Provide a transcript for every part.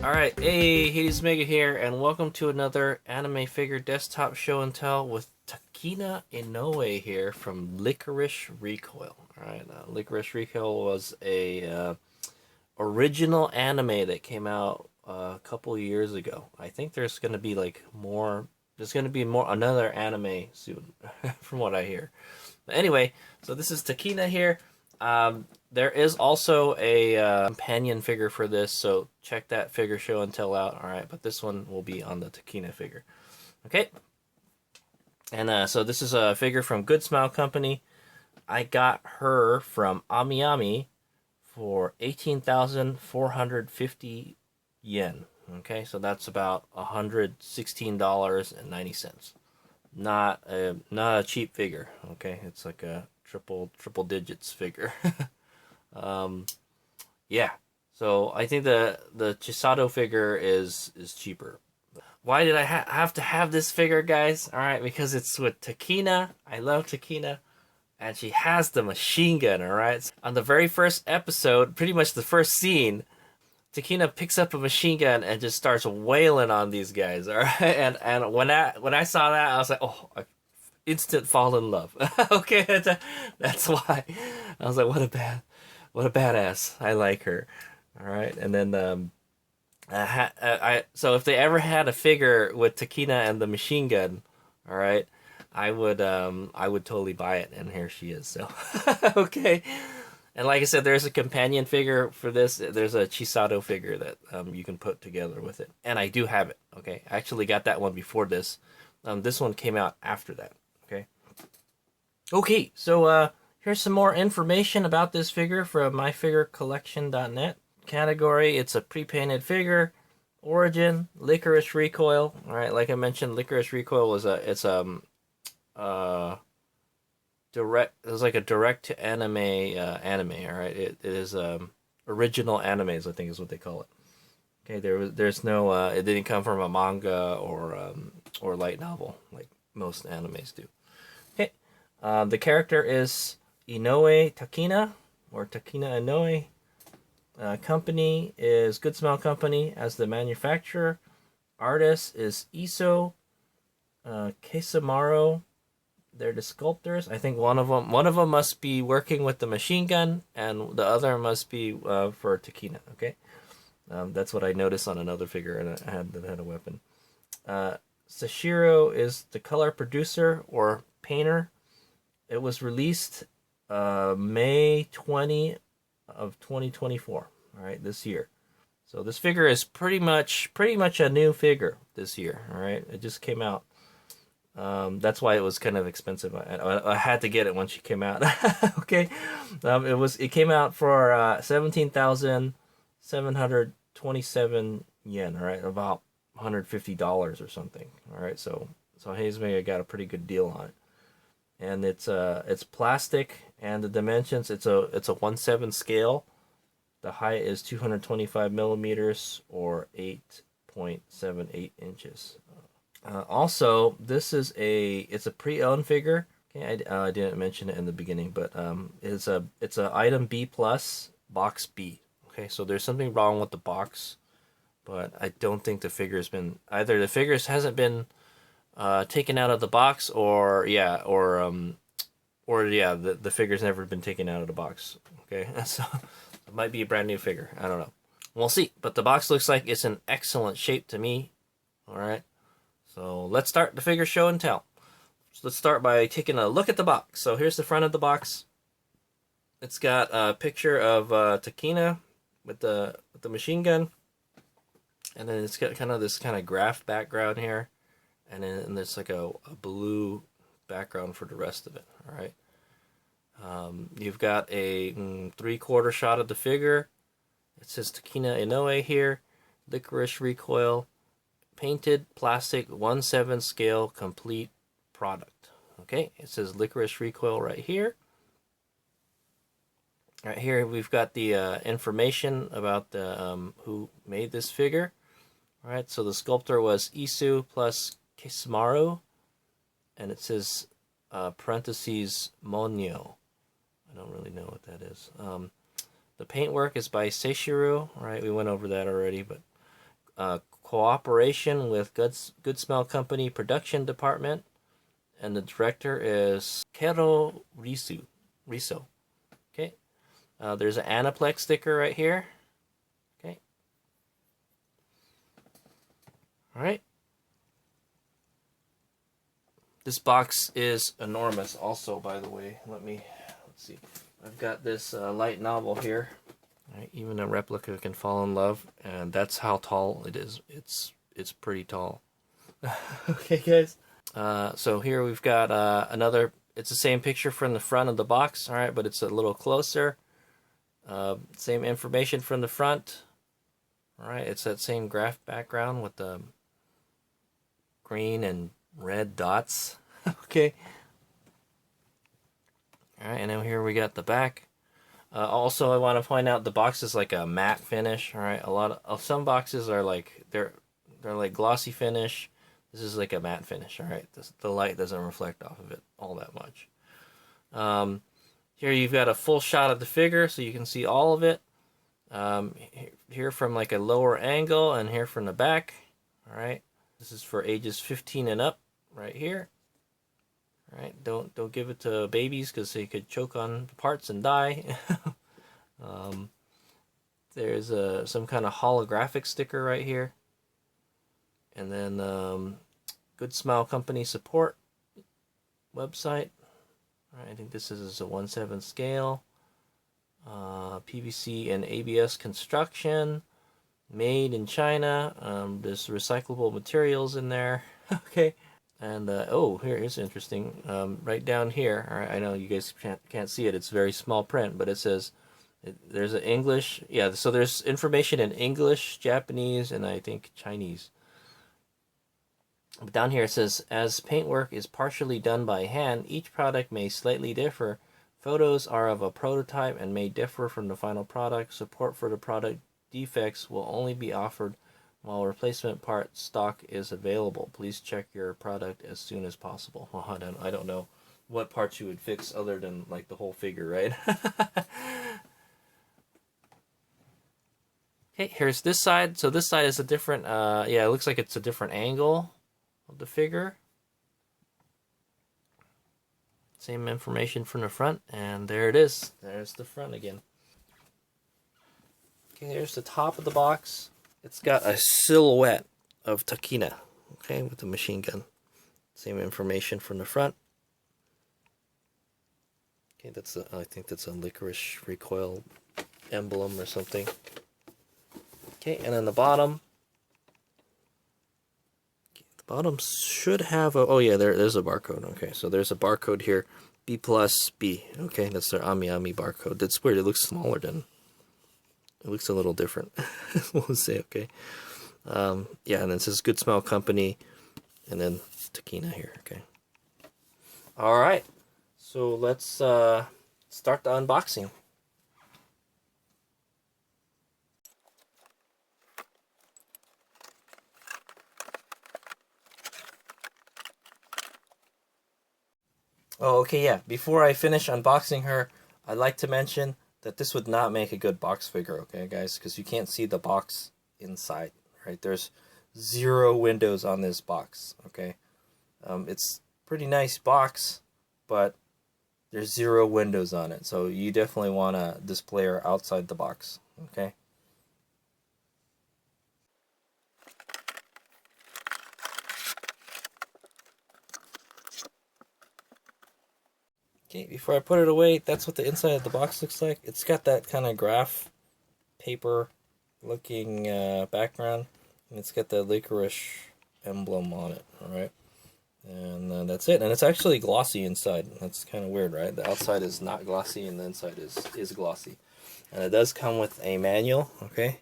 Alright, hey, Hades Mega here, and welcome to another anime figure desktop show and tell with Takina Inoue here from Lycoris Recoil. Alright, Lycoris Recoil was a original anime that came out a couple years ago. I think there's going to be another anime soon, from what I hear. But anyway, so this is Takina here. There is also a companion figure for this, so check that figure show and tell out. Alright, but this one will be on the Takina figure. Okay? And so this is a figure from Good Smile Company. I got her from Ami for 18,450 yen. Okay, so that's about $116.90. Not a cheap figure. Okay, it's like a triple digits figure. Yeah. So I think the Chisato figure is cheaper. Why did I have to have this figure, guys? All right, because it's with Takina. I love Takina, and she has the machine gun. All right. On the very first episode, pretty much the first scene, Takina picks up a machine gun and just starts wailing on these guys. All right. And when I saw that, I was like, oh, instant fall in love. Okay, that's why. I was like, what a badass. I like her. All right, and then so if they ever had a figure with Takina and the machine gun, all right, I would totally buy it, and here she is. So okay, and like I said, there's a companion figure for this. There's a Chisato figure that you can put together with it, and I do have it. Okay, I actually got that one before this. This one came out after that. Okay, so here's some more information about this figure from myfigurecollection.net. Category, it's a pre-painted figure. Origin, Lycoris Recoil. All right, like I mentioned, Lycoris Recoil was it's like a direct to anime anime. All right, it is original animes, I think is what they call it. Okay, there's no it didn't come from a manga or light novel like most animes do. Okay. The character is Inoue Takina, or Takina Inoue. Company is Good Smile Company as the manufacturer. Artist is Iso Kesamaro. They're the sculptors. I think one of them must be working with the machine gun, and the other must be for Takina. Okay, that's what I noticed on another figure, and I had a weapon. Sashiro is the color producer or painter. It was released May 20 of 2024. All right, this year. So this figure is pretty much a new figure this year. All right, it just came out. That's why it was kind of expensive. I had to get it when she came out. Okay, it came out for 17,727 yen. All right, about $150 or something. All right, so Hazemega got a pretty good deal on it. And it's plastic, and the dimensions, it's a 1/7 scale. The height is 225 millimeters or 8.78 inches. Also, this is it's a pre-owned figure. Okay, I didn't mention it in the beginning, but it's a item B plus, box B. Okay, so there's something wrong with the box, but I don't think the figure's been either. The figures hasn't been taken out of the box, the figure's never been taken out of the box. Okay, so it might be a brand new figure. I don't know. We'll see. But the box looks like it's in excellent shape to me. All right. So let's start the figure show and tell. So let's start by taking a look at the box. So here's the front of the box. It's got a picture of Takina with the machine gun, and then it's got this kind of graph background here. And then there's like a blue background for the rest of it. All right. You've got a 3/4 shot of the figure. It says Takina Inoue here. Lycoris Recoil. Painted plastic 1/7 scale complete product. Okay. It says Lycoris Recoil right here. Right here we've got the information about the who made this figure. All right. So the sculptor was Isu plus Kesamaro, and it says parentheses Monyo. I don't really know what that is. The paintwork is by Seishiro. All right, we went over that already, but cooperation with Good Smell Company production department, and the director is Kero Riso. Okay. There's an Aniplex sticker right here. Okay. All right. This box is enormous also, by the way. Let's see. I've got this light novel here. Right, even a replica can fall in love, and that's how tall it is. It's pretty tall. Okay, guys. So here we've got another. It's the same picture from the front of the box, all right, but it's a little closer. Same information from the front. All right, it's that same graph background with the green and red dots. Okay. All right, and then here we got the back. Also, I want to point out the box is like a matte finish. All right, a lot of some boxes are like they're like glossy finish. This is like a matte finish. All right, the light doesn't reflect off of it all that much. Here you've got a full shot of the figure, so you can see all of it. Here from like a lower angle, and here from the back. All right, this is for ages 15 and up. Right here. All right, don't give it to babies because they could choke on parts and die. There's some kind of holographic sticker right here, and then Good Smile Company support website. All right, I think this is a 1/7 scale. PVC and ABS construction, made in China. There's recyclable materials in there. Okay. And oh, here's interesting. Right down here, all right, I know you guys can't see it. It's very small print, but it says there's an English. Yeah, so there's information in English, Japanese, and I think Chinese. But down here it says, as paintwork is partially done by hand, each product may slightly differ. Photos are of a prototype and may differ from the final product. Support for the product defects will only be offered while replacement part stock is available. Please check your product as soon as possible. Well, I don't know what parts you would fix other than like the whole figure, right? Okay, here's this side. So this side is a different, yeah, it looks like it's a different angle of the figure. Same information from the front, and there it is. There's the front again. Okay, here's the top of the box. It's got a silhouette of Takina, okay, with the machine gun. Same information from the front. Okay, I think that's a Lycoris Recoil emblem or something. Okay, and then the bottom. Okay, the bottom should have a, oh yeah, there's a barcode. Okay, so there's a barcode here, B plus B. Okay, that's their Ami barcode. That's weird. It looks smaller than. It looks a little different. We'll say, okay. Yeah, and then it says Good Smile Company, and then Takina here, okay. All right, so let's start the unboxing. Oh, okay, yeah. Before I finish unboxing her, I'd like to mention that this would not make a good box figure, okay, guys? Because you can't see the box inside, right? There's 0 windows on this box, okay? It's pretty nice box, but there's 0 windows on it. So you definitely want to display her outside the box, okay? Okay, before I put it away, that's what the inside of the box looks like. It's got that kind of graph paper looking background, and it's got the Lycoris emblem on it, alright? And that's it, and it's actually glossy inside. That's kind of weird, right? The outside is not glossy, and the inside is glossy. And it does come with a manual, okay?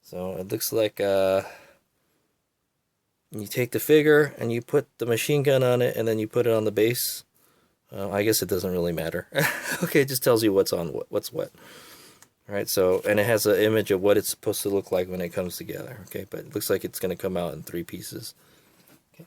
So it looks like you take the figure, and you put the machine gun on it, and then you put it on the base. I guess it doesn't really matter. Okay, it just tells you what's on what's what. All right, so, and it has an image of what it's supposed to look like when it comes together. Okay, but it looks like it's going to come out in 3 pieces. Okay.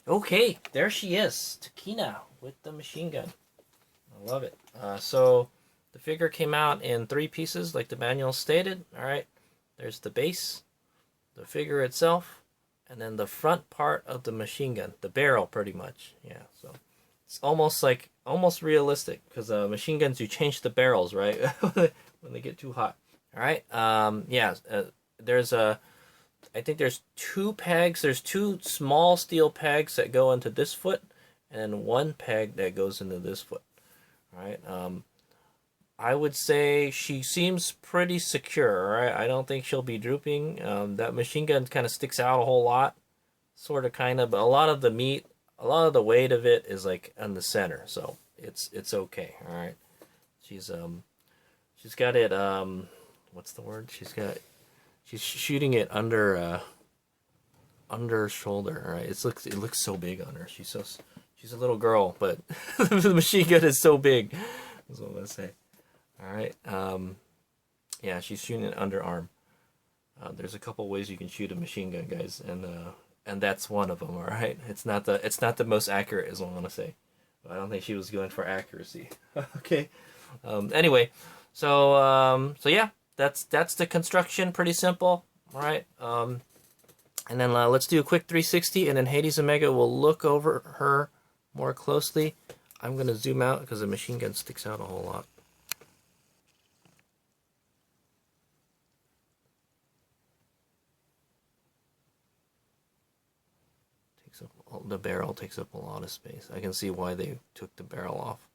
Okay, there she is, Takina with the machine gun. I love it. So the figure came out in 3 pieces, like the manual stated. All right, there's the base, the figure itself, and then the front part of the machine gun, the barrel, pretty much. Yeah, so it's almost realistic because machine guns, you change the barrels, right, when they get too hot. All right. Yeah. There's a I think there's 2 pegs. There's 2 small steel pegs that go into this foot, and 1 peg that goes into this foot. All right. I would say she seems pretty secure. All right. I don't think she'll be drooping. That machine gun kind of sticks out a whole lot, sort of, kind of, but a lot of the meat, a lot of the weight of it is like in the center, so it's okay. All right. She's got it. What's the word? She's shooting it under shoulder. All right, it looks so big on her. She's a little girl, but the machine gun is so big. That's what I'm gonna say. All right. Yeah, she's shooting it underarm. There's a couple ways you can shoot a machine gun, guys, and that's one of them. All right. It's not the most accurate, is what I'm gonna say. But I don't think she was going for accuracy. Okay. Anyway, so yeah. That's the construction, pretty simple. All right. And then let's do a quick 360, and then Hades Omega will look over her more closely. I'm going to zoom out because the machine gun sticks out a whole lot. The barrel takes up a lot of space. I can see why they took the barrel off.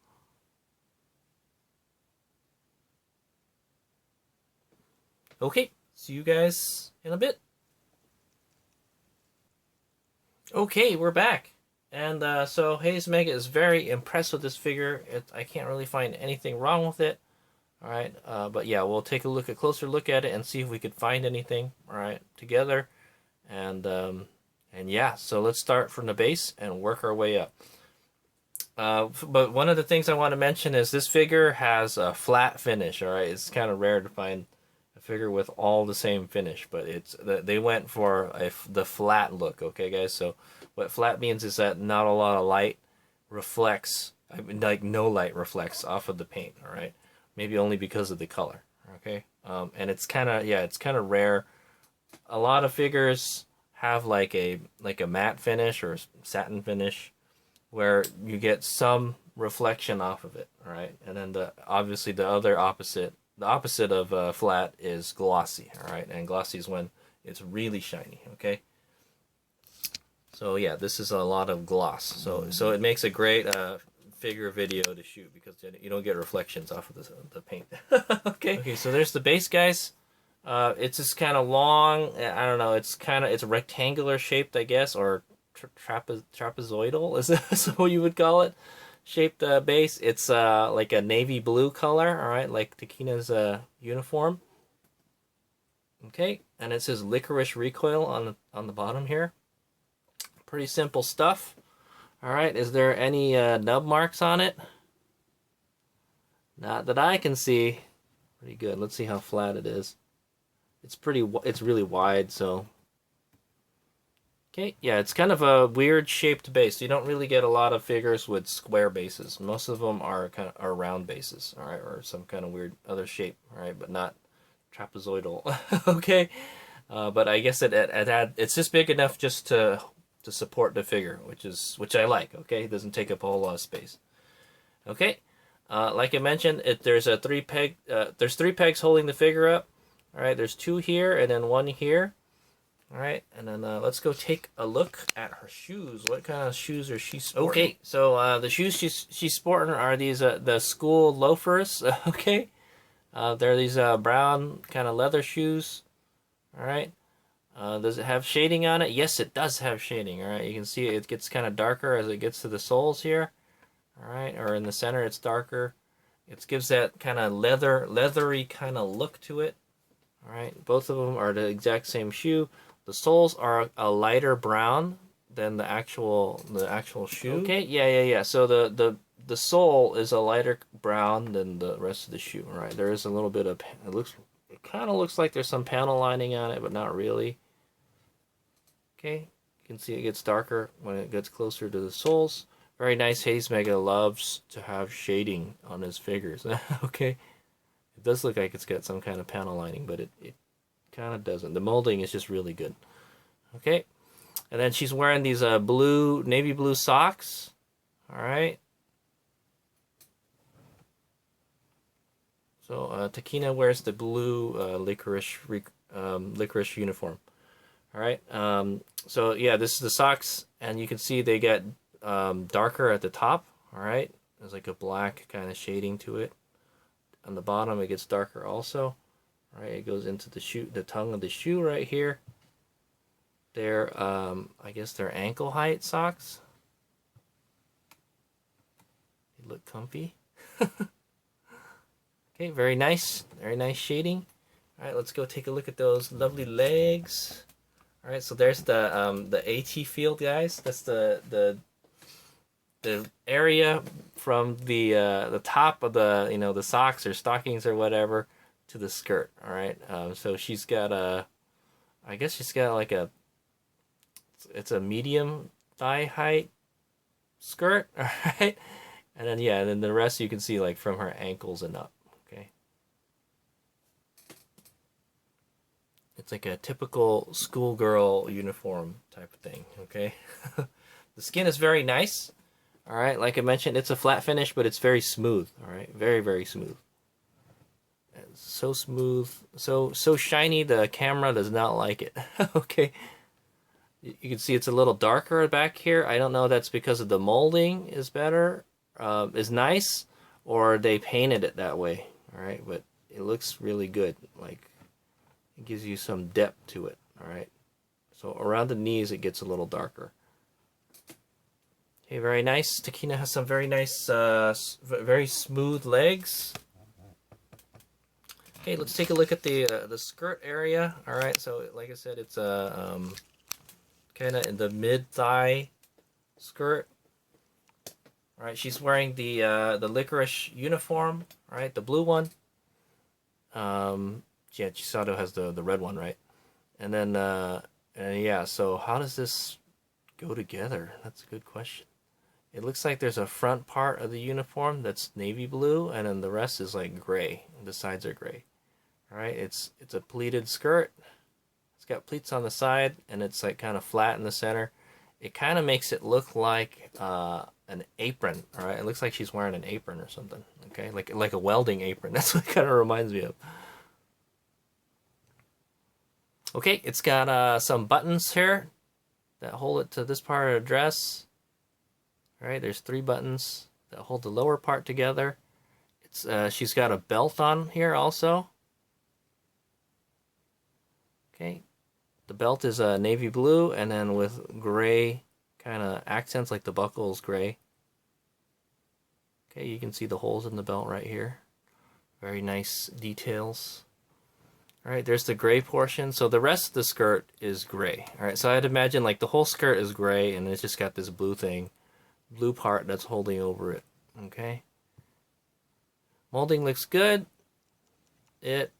Okay, see you guys in a bit. Okay, we're back. And so Hades Omega is very impressed with this figure. I can't really find anything wrong with it. All right, but yeah, we'll take a closer look at it and see if we could find anything. All right, together, and yeah, so let's start from the base and work our way up. But one of the things I want to mention is this figure has a flat finish. All right, it's kind of rare to find a figure with all the same finish, but they went for the flat look. Okay, guys. So what flat means is that not a lot of light reflects. I mean, like no light reflects off of the paint. All right, maybe only because of the color. Okay, and it's kind of rare. A lot of figures have like a matte finish or satin finish, where you get some reflection off of it. All right, and then obviously the opposite of flat is glossy. All right, and glossy is when it's really shiny. Okay, so yeah, this is a lot of gloss. So it makes a great figure video to shoot because you don't get reflections off of the paint. Okay, so there's the base, guys. It's just kind of long. I don't know. It's rectangular shaped, I guess, or trapezoidal is what you would call it. Shaped base. It's like a navy blue color. All right, like Takina's uniform. Okay, and it says Lycoris Recoil on the bottom here. Pretty simple stuff. All right, is there any nub marks on it? Not that I can see. Pretty good. Let's see how flat it is. It's really wide, so. Okay, yeah, it's kind of a weird shaped base. You don't really get a lot of figures with square bases. Most of them are round bases, all right, or some kind of weird other shape, all right, but not trapezoidal. Okay, but I guess it's just big enough just to support the figure, which I like. Okay, it doesn't take up a whole lot of space. Okay, like I mentioned, there's 3 pegs holding the figure up. All right, there's 2 here and then 1 here. All right, and then let's go take a look at her shoes. What kind of shoes are she sporting? Okay, so the shoes she's sporting are these the school loafers. Okay, they're these brown kind of leather shoes. All right, does it have shading on it? Yes, it does have shading. All right, you can see it gets kind of darker as it gets to the soles here. All right, or in the center it's darker. It gives that kind of leathery kind of look to it. All right, both of them are the exact same shoe. The soles are a lighter brown than the actual shoe. Okay, yeah. So the sole is a lighter brown than the rest of the shoe. All right, there is a little bit of it kind of looks like there's some panel lining on it, but not really. Okay, can see it gets darker when it gets closer to the soles. Very nice. Haze Mega loves to have shading on his figures. Okay. It does look like it's got some kind of panel lining, but it kind of doesn't. The molding is just really good. Okay. And then she's wearing these navy blue socks. All right. So Takina wears the blue licorice uniform. All right. So yeah, this is the socks, and you can see they get darker at the top. All right. There's like a black kind of shading to it. On the bottom, it gets darker also. All right. It goes into the shoe, the tongue of the shoe right here. They're I guess they're ankle height socks. They look comfy. Okay, very nice shading. All right, let's go take a look at those lovely legs. All right, so there's the AT field, guys. That's the area from the top of the the socks or stockings or whatever to the skirt. All right, so she's got I guess she's got like it's a medium thigh height skirt. All right, and then yeah, and then the rest you can see like from her ankles and up. Okay. It's like a typical schoolgirl uniform type of thing, okay? The skin is very nice. All right, like I mentioned, it's a flat finish, but it's very smooth, all right? Very, very smooth. It's so smooth, so shiny, the camera does not like it. Okay. You can see it's a little darker back here. I don't know if that's because of the molding is better, is nice, or they painted it that way, all right? But it looks really good, like it gives you some depth to it, all right? So around the knees, it gets a little darker. Okay, very nice. Takina has some very nice, very smooth legs. Okay, let's take a look at the skirt area. All right, so like I said, it's kind of in the mid-thigh skirt. All right, she's wearing the Lycoris uniform, all right, the blue one. Yeah, Chisato has the red one, right? And then, yeah, so how does this go together? That's a good question. It looks like there's a front part of the uniform that's navy blue, and then the rest is like gray. The sides are gray. All right, it's a pleated skirt. It's got pleats on the side, and it's like kind of flat in the center. It kind of makes it look like an apron. All right, it looks like she's wearing an apron or something. Okay, like a welding apron. That's what it kind of reminds me of. Okay, it's got some buttons here that hold it to this part of the dress. All right, there's 3 buttons that hold the lower part together. It's she's got a belt on here also. Okay, the belt is navy blue and then with gray kind of accents, like the buckle is gray. Okay, you can see the holes in the belt right here. Very nice details. All right, there's the gray portion. So the rest of the skirt is gray. All right, so I'd imagine like the whole skirt is gray and it's just got this blue thing, blue part that's holding over it. Okay. Molding looks good. The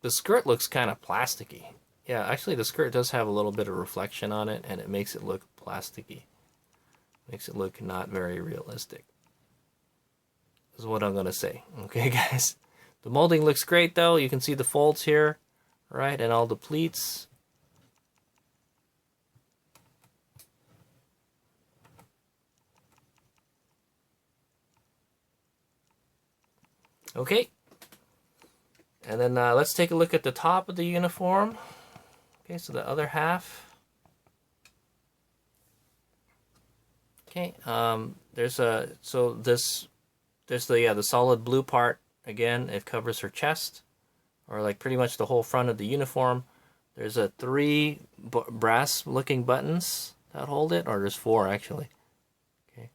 skirt looks kind of plasticky. Yeah, actually the skirt does have a little bit of reflection on it and it makes it look plasticky. Makes it look not very realistic. Is what I'm gonna say. Okay, guys. The molding looks great though. You can see the folds here, right, and all the pleats. Okay. And then let's take a look at the top of the uniform. Okay, so the other half. Okay, there's the solid blue part. Again, it covers her chest, or like pretty much the whole front of the uniform. There's 3 brass-looking buttons that hold it, or there's 4 actually. Okay.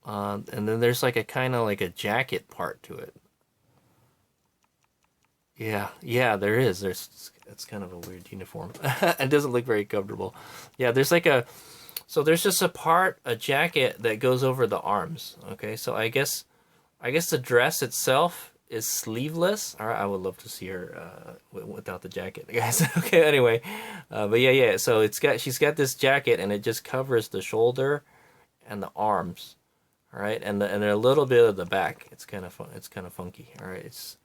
And then there's like a kind of like a jacket part to it. Yeah, there is. It's kind of a weird uniform. It doesn't look very comfortable. Yeah, there's like so there's just a jacket that goes over the arms. Okay, so I guess the dress itself is sleeveless. All right, I would love to see her without the jacket, guys. Okay, anyway, but yeah. So she's got this jacket, and it just covers the shoulder and the arms. All right, and a little bit of the back. It's kind of fun. It's kind of funky. All right,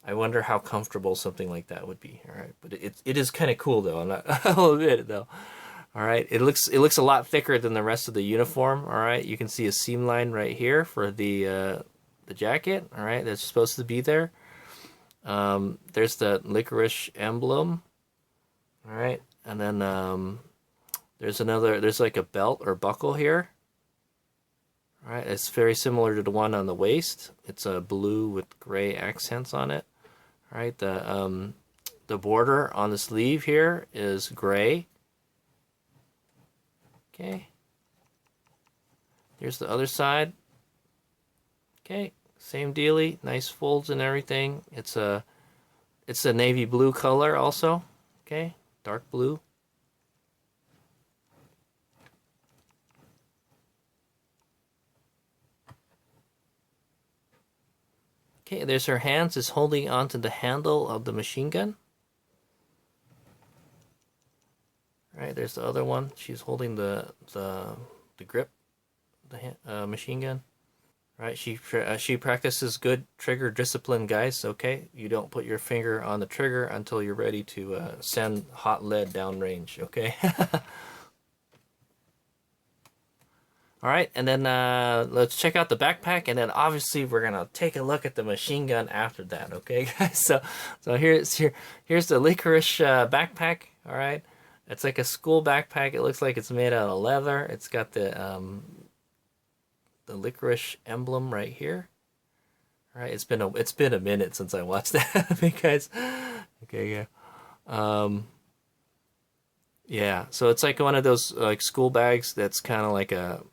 I wonder how comfortable something like that would be. All right, but it is kind of cool though. I'll admit it though. All right, it looks a lot thicker than the rest of the uniform. All right, you can see a seam line right here for the jacket. All right, that's supposed to be there. There's the licorice emblem. All right, and then there's like a belt or buckle here. All right, it's very similar to the one on the waist. It's a blue with gray accents on it. All right, the border on the sleeve here is gray. Okay. Here's the other side. Okay, same dealy, nice folds and everything. It's a navy blue color also. Okay, dark blue. Okay, there's her hands is holding onto the handle of the machine gun. All right, there's the other one. She's holding the grip, the machine gun. All right, she practices good trigger discipline, guys. Okay, you don't put your finger on the trigger until you're ready to send hot lead downrange. Okay. All right, and then let's check out the backpack, and then obviously we're gonna take a look at the machine gun after that. Okay, guys. So here's the Lycoris backpack. All right, it's like a school backpack. It looks like it's made out of leather. It's got the Lycoris emblem right here. All right, it's been a minute since I watched that, guys. Okay, yeah. Yeah, so it's like one of those like school bags that's kind of like a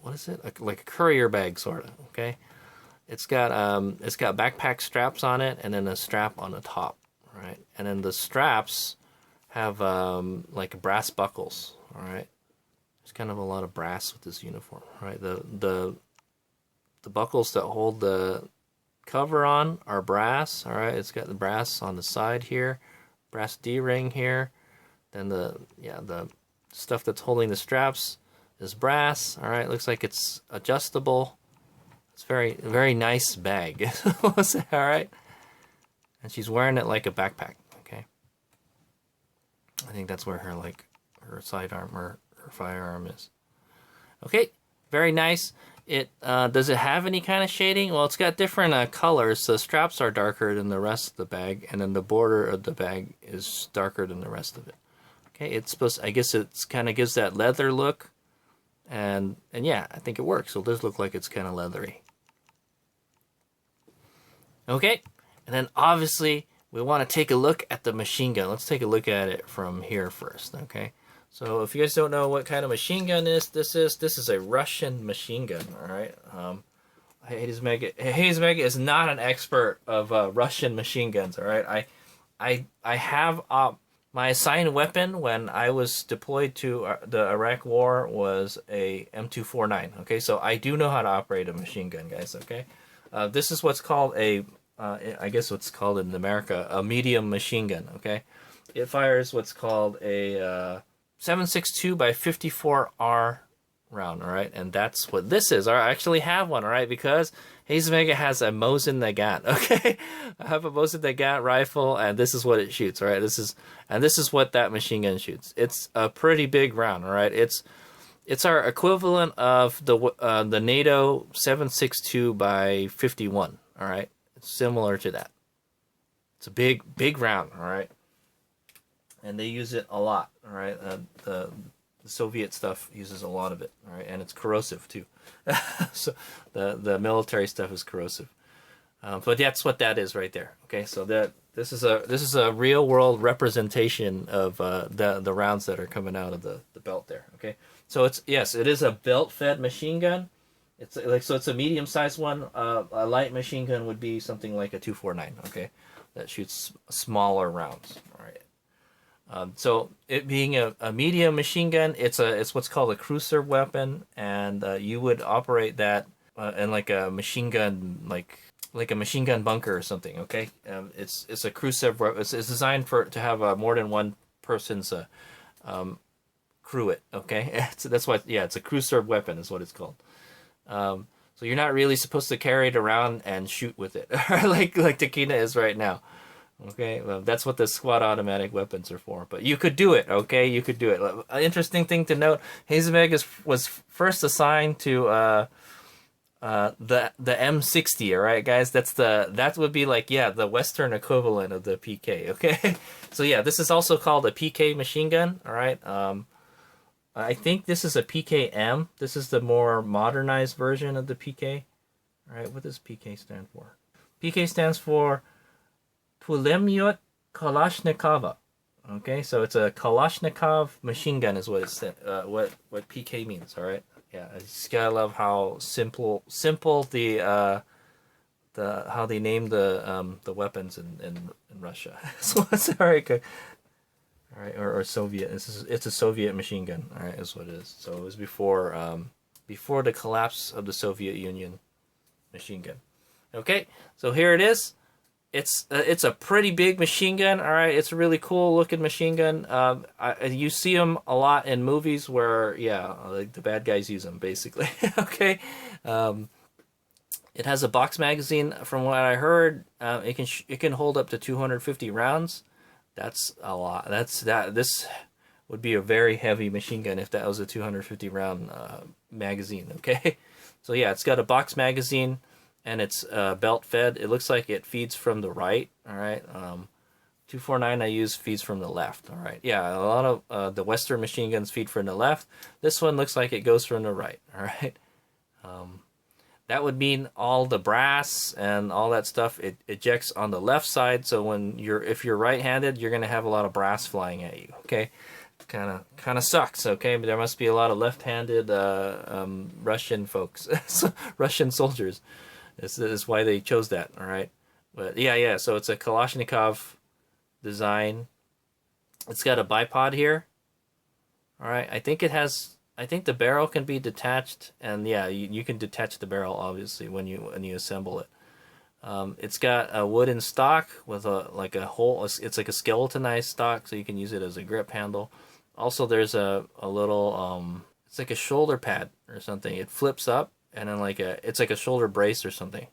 what is it? Like a courier bag sort of. Okay, it's got backpack straps on it, and then a strap on the top. Right, and then the straps have like brass buckles. All right, there's kind of a lot of brass with this uniform. Right, the buckles that hold the cover on are brass. All right, it's got the brass on the side here, brass D-ring here. Then the stuff that's holding the straps is brass. All right, looks like it's adjustable. It's very nice bag. All right, and she's wearing it like a backpack. Okay, I think that's where her sidearm or her firearm is. Okay, very nice. Does it have any kind of shading? Well, it's got different colors. The straps are darker than the rest of the bag, and then the border of the bag is darker than the rest of it. Okay, it's supposed. I guess it's kind of gives that leather look, and yeah, I think it works. So it does look like it's kind of leathery. Okay, and then obviously we want to take a look at the machine gun. Let's take a look at it from here first. Okay, so if you guys don't know what kind of machine gun this is a Russian machine gun. All right, Hayes Mega is not an expert of Russian machine guns. All right, I have my assigned weapon when I was deployed to the Iraq War was a M249. Okay, so I do know how to operate a machine gun, guys. Okay, this is what's called I guess what's called in America a medium machine gun. Okay, it fires what's called a 7.62 by 54R round. All right, and that's what this is. I actually have one. All right, because Hayes Mega has a Mosin Nagant. Okay, I have a Mosin Nagant rifle, and this is what it shoots. All right, this is what that machine gun shoots. It's a pretty big round. All right, it's our equivalent of the NATO 7.62 by 51. All right, it's similar to that. It's a big round. All right, and they use it a lot. All right, the Soviet stuff uses a lot of it. All right, and it's corrosive too. So the military stuff is corrosive. But that's what that is right there. Okay, so this is a real world representation of the rounds that are coming out of the belt there. Okay, so it is a belt fed machine gun. It's a medium sized one. A light machine gun would be something like a 249. Okay, that shoots smaller rounds. All right. So it being a medium machine gun, it's what's called a cruiser weapon, and you would operate that in like a machine gun, like like a machine gun bunker or something. Okay, it's a crew sub. It's designed to have more than one person's crew it. Okay, that's what. Yeah, it's a crew serve weapon is what it's called. So you're not really supposed to carry it around and shoot with it, like Takina is right now. Okay, well, that's what the squad automatic weapons are for. But you could do it, okay? You could do it. An interesting thing to note, Hazebeg was first assigned to the M60, all right, guys? That would be like, yeah, the Western equivalent of the PK, okay? So yeah, this is also called a PK machine gun, all right? I think this is a PKM. This is the more modernized version of the PK. All right, what does PK stand for? PK stands for Pulemyot Kalashnikova. Okay, so it's a Kalashnikov machine gun is what it's what PK means. All right, yeah, I just gotta love how simple the how they name the weapons in Russia. So sorry, all right, or Soviet. It's a Soviet machine gun. All right, is what it is. So it was before the collapse of the Soviet Union machine gun. Okay, so here it is. It's a pretty big machine gun. All right, it's a really cool looking machine gun. You see them a lot in movies where, yeah, like the bad guys use them basically. Okay, it has a box magazine. From what I heard, it can hold up to 250 rounds. That's a lot. This would be a very heavy machine gun if that was a 250 round magazine. Okay, so yeah, it's got a box magazine. And it's belt fed. It looks like it feeds from the right. All right. 249 I use feeds from the left. All right. Yeah, a lot of the Western machine guns feed from the left. This one looks like it goes from the right. All right. That would mean all the brass and all that stuff it ejects on the left side. So if you're right-handed, you're gonna have a lot of brass flying at you. Okay. Kind of sucks. Okay, but there must be a lot of left-handed Russian folks, Russian soldiers. This is why they chose that, all right? But yeah, so it's a Kalashnikov design. It's got a bipod here. All right, I think the barrel can be detached, and yeah, you can detach the barrel, obviously, when you assemble it. It's got a wooden stock with a hole. It's like a skeletonized stock, so you can use it as a grip handle. Also, there's a little, it's like a shoulder pad or something. It flips up. And then it's like a shoulder brace or something.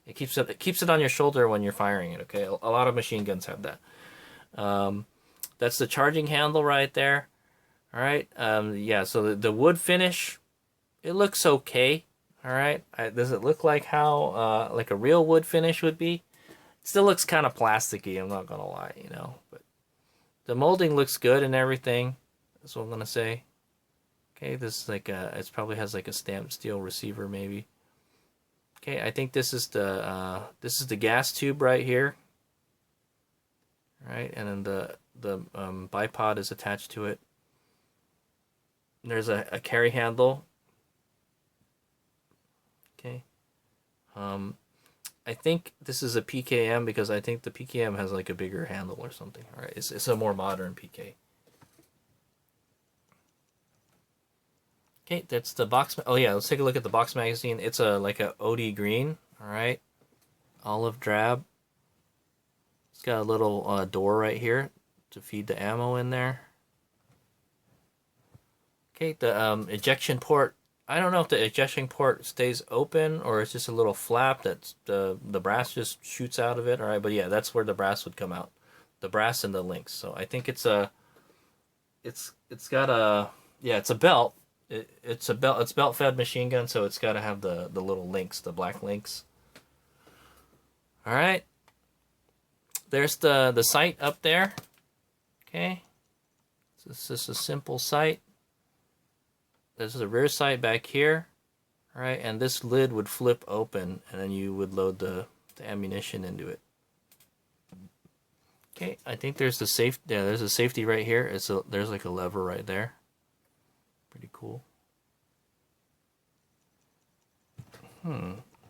It keeps it on your shoulder when you're firing it. Okay, a lot of machine guns have that. That's the charging handle right there. All right. Yeah. So the wood finish, it looks okay. All right. Does it look like how like a real wood finish would be? It still looks kind of plasticky. I'm not gonna lie, But the molding looks good and everything. That's what I'm gonna say. Okay, this is it probably has like a stamped steel receiver maybe. Okay, I think this is the gas tube right here. Right, and then the bipod is attached to it. And there's a carry handle. Okay. I think this is a PKM because I think the PKM has like a bigger handle or something. All right, it's a more modern PK. Okay, that's the box. Oh yeah, let's take a look at the box magazine. It's like a OD green. All right, olive drab. It's got a little door right here to feed the ammo in there. Okay, the ejection port. I don't know if the ejection port stays open or it's just a little flap that the brass just shoots out of it. All right, but yeah, that's where the brass would come out. The brass and the links. So I think it's got a it's a belt. It's belt fed machine gun, so it's got to have the little links, the black links. All right, there's the sight up there. Okay, so it's just a simple sight. There's the rear sight back here. All right, and this lid would flip open, and then you would load the ammunition into it. Okay, I think there's there's a safety right here. There's like a lever right there. Pretty cool.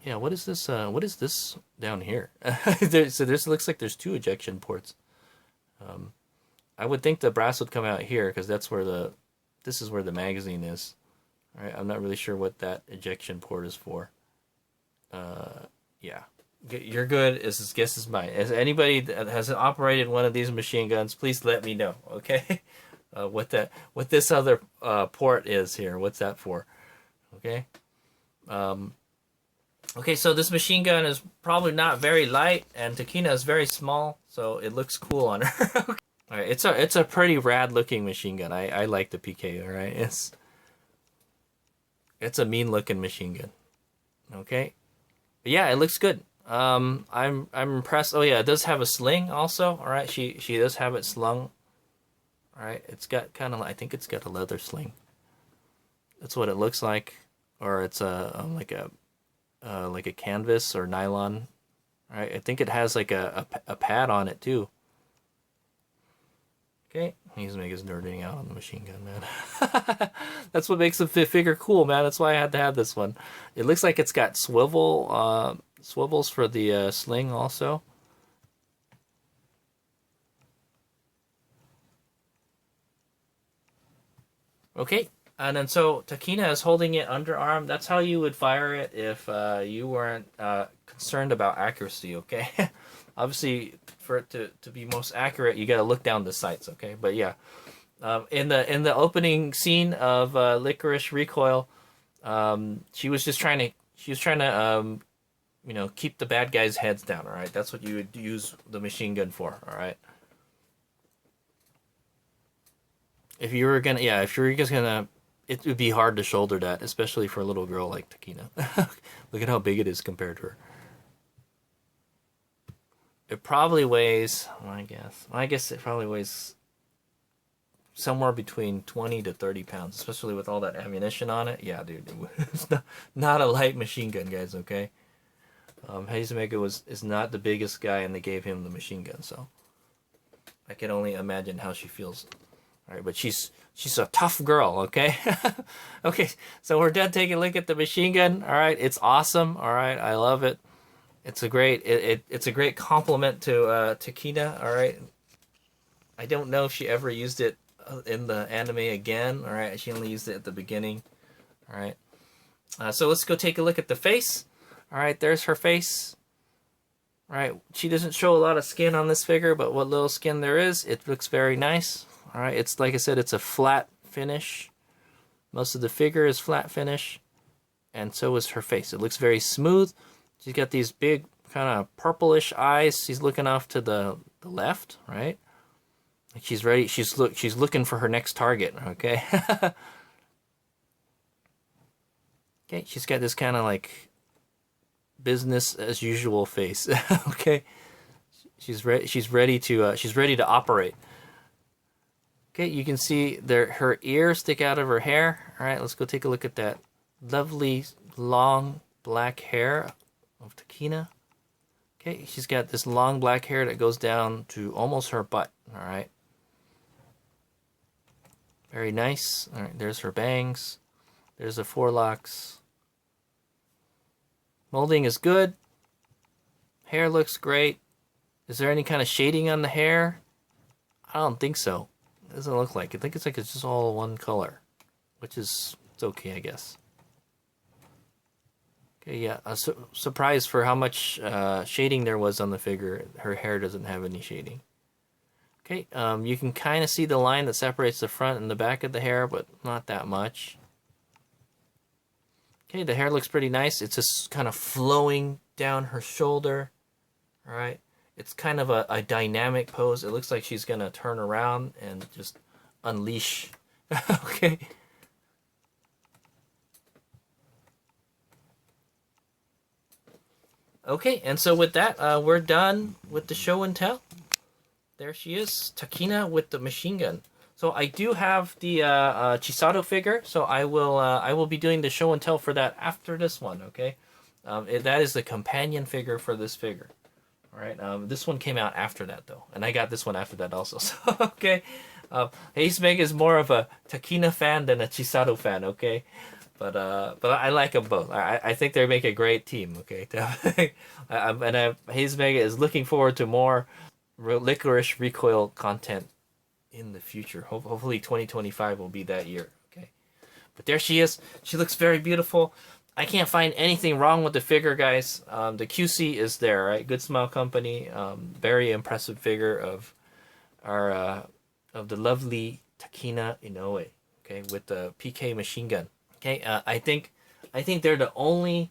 Yeah, what is this? What is this down here? So this looks like there's two ejection ports. I would think the brass would come out here because this is where the magazine is. All right, I'm not really sure what that ejection port is for. Yeah, You're good. As guess is mine. As anybody that has operated one of these machine guns, please let me know. Okay, what this other port is here. What's that for? Okay. Um, okay, so this machine gun is probably not very light, and Takina is very small, so it looks cool on her. Okay. All right, it's a pretty rad looking machine gun. I like the PK. All right, it's a mean looking machine gun. Okay, but yeah, it looks good. I'm impressed. Oh yeah, it does have a sling also. All right, she does have it slung. All right, it's got kind of, I think it's got a leather sling. That's what it looks like, or it's like a canvas or nylon. All right, I think it has like a pad on it too. Okay, he's making his nerding out on the machine gun, man. That's what makes the figure cool, man. That's why I had to have this one. It looks like it's got swivels for the sling also. Okay, and then so Takina is holding it underarm. That's how you would fire it if you weren't concerned about accuracy, okay? Obviously, for it to be most accurate, you gotta look down the sights, okay? But yeah, in the opening scene of Lycoris Recoil, she was trying to keep the bad guys' heads down, all right? That's what you would use the machine gun for, all right? If you were just gonna, it would be hard to shoulder that, especially for a little girl like Takina. Look at how big it is compared to her. It probably weighs, I guess it probably weighs somewhere between 20 to 30 pounds, especially with all that ammunition on it. Yeah, dude, it's not a light machine gun, guys, okay? Hazemega is not the biggest guy, and they gave him the machine gun, so I can only imagine how she feels. All right, but she's a tough girl, okay? Okay, so we're done taking a look at the machine gun. All right, it's awesome. All right, I love it. It's a great it's a great compliment to Takina. All right, I don't know if she ever used it in the anime again. All right, she only used it at the beginning. All right, so let's go take a look at the face. All right, there's her face. All right, she doesn't show a lot of skin on this figure, but what little skin there is, it looks very nice. All right, it's like I said, it's a flat finish. Most of the figure is flat finish, and so is her face. It looks very smooth. She's got these big kind of purplish eyes. She's looking off to the left, right? Like she's ready. She's looking for her next target. Okay. Okay. She's got this kind of like business as usual face. Okay. She's ready. She's ready to operate. Okay, you can see her ears stick out of her hair. All right, let's go take a look at that lovely long black hair of Takina. Okay, she's got this long black hair that goes down to almost her butt. All right, very nice. All right, there's her bangs. There's the forelocks. Molding is good. Hair looks great. Is there any kind of shading on the hair? I don't think so. It doesn't look like it. I think it's like it's just all one color, which is, it's okay, I guess. Okay, yeah, surprised for how much shading there was on the figure. Her hair doesn't have any shading. Okay, you can kind of see the line that separates the front and the back of the hair, but not that much. Okay, the hair looks pretty nice. It's just kind of flowing down her shoulder. All right. It's kind of a dynamic pose. It looks like she's going to turn around and just unleash. Okay. Okay, and so with that, we're done with the show and tell. There she is, Takina with the machine gun. So I do have the Chisato figure, so I will be doing the show and tell for that after this one, okay? That is the companion figure for this figure. All right, this one came out after that, though. And I got this one after that also. So, okay. Hazemega is more of a Takina fan than a Chisato fan, okay? But I like them both. I think they make a great team, okay? Hazemega is looking forward to more Lycoris Recoil content in the future. Hopefully 2025 will be that year, okay? But there she is. She looks very beautiful. I can't find anything wrong with the figure, guys. The QC is there, right? Good Smile Company. Very impressive figure of our of the lovely Takina Inoue. Okay, with the PK machine gun. Okay, I think they're the only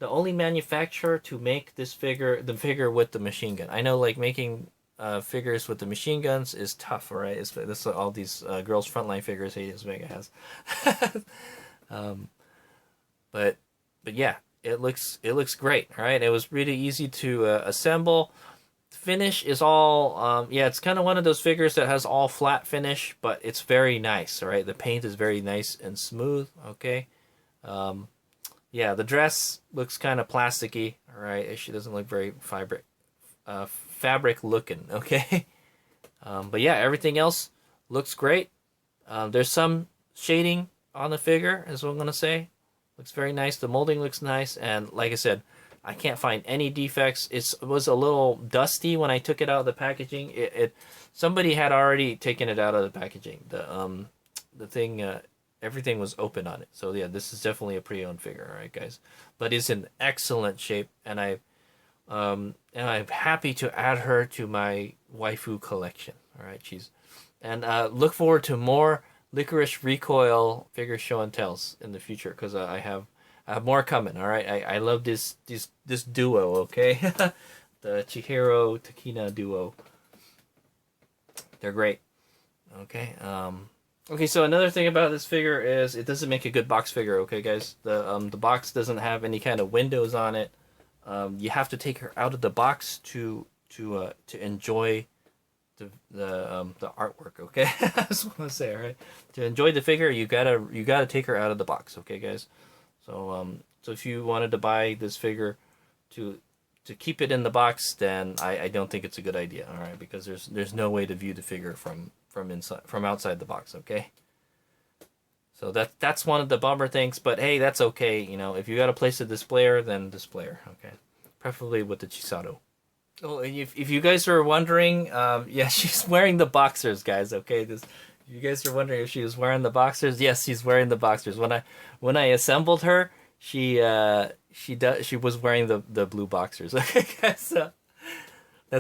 manufacturer to make this figure, the figure with the machine gun. I know, like, making figures with the machine guns is tough, right? This is all these girls frontline figures Hades Mega has. But yeah, it looks great. All right, it was really easy to assemble. Finish is all yeah, it's kind of one of those figures that has all flat finish, but it's very nice. All right, the paint is very nice and smooth. Okay, yeah, the dress looks kind of plasticky. All right, she doesn't look very fabric looking. Okay, but yeah, everything else looks great. There's some shading on the figure, is what I'm gonna say. Looks very nice. The molding looks nice, and like I said, I can't find any defects. It was a little dusty when I took it out of the packaging. Somebody had already taken it out of the packaging. The thing, everything was open on it. So yeah, this is definitely a pre-owned figure, all right, guys. But it's in excellent shape, and I'm happy to add her to my waifu collection. All right, and look forward to more Lycoris Recoil figure show and tells in the future, because I have more coming. All right, I love this duo. Okay, the Chihiro Takina duo. They're great. Okay. Okay. So another thing about this figure is it doesn't make a good box figure. Okay, guys. The box doesn't have any kind of windows on it. You have to take her out of the box to enjoy the artwork. Okay, I just want to say, all right, to enjoy the figure, you gotta take her out of the box. Okay, guys. So so if you wanted to buy this figure to keep it in the box, then I don't think it's a good idea. All right, because there's no way to view the figure from outside the box. Okay. So that's one of the bummer things, but hey, that's okay. You know, if you got to place a displayer, then displayer. Okay, preferably with the Chisato. Oh, and if you guys are wondering, yeah, she's wearing the boxers, guys. Okay, you guys are wondering if she was wearing the boxers. Yes, she's wearing the boxers. When I assembled her, she was wearing the blue boxers. Okay, guys.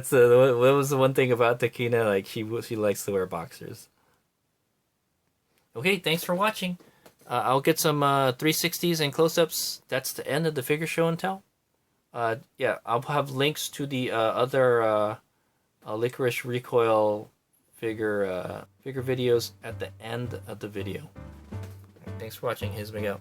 So what was the one thing about Takina? Like, she likes to wear boxers. Okay, thanks for watching. I'll get some 360s and close-ups. That's the end of the figure show and tell. Yeah, I'll have links to the other Lycoris Recoil figure videos at the end of the video. Thanks for watching. Here's Miguel.